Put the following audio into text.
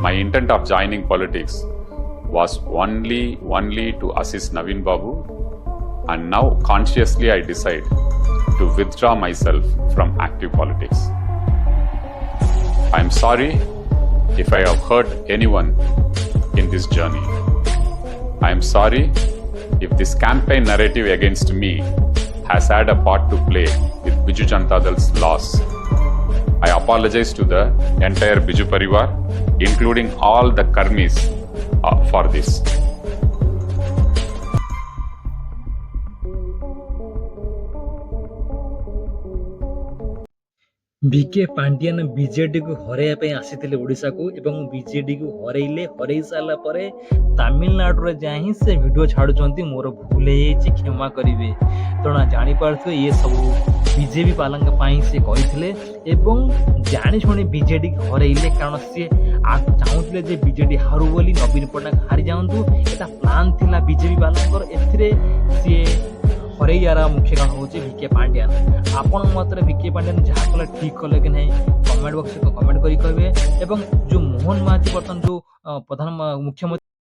My intent of joining politics was only to assist Naveen Babu, and now consciously I decide to withdraw myself from active politics. I am sorry if I have hurt anyone in this journey. I am sorry if this campaign narrative against me has had a part to play with Biju Janata Dal's loss. I apologize to the entire Biju Parivar, including all the Karmis, for this. V K Pandian BJD को हरैया आसीथिले ओडिशा को एवं BJD को हरई सारा पर तमिलनाडु जाहि से वीडियो छाड़ुचंती मोर भूल है क्षमा करिवे तेणु जानी पारथु ये सब बीजेपी पालंग पाई से कहिथिले एवं जानी शुणी बीजेडी हरैले कारण से चाहूले जे बीजेडी हारू बोली नवीन पट्टनायक हारी जाऊँ एटा प्लान थिला बीजेपी पालंकर एथिरे सी हरैयार मुख्य कारण हूँ विके पांडियन। आपण मत विके पांडियन जहाँ कले ठीक कले कि नहीं कमेंट बॉक्स में कमेंट करी कहे। जो मोहन महाती बर्तमान जो प्रधान मुख्यमंत्री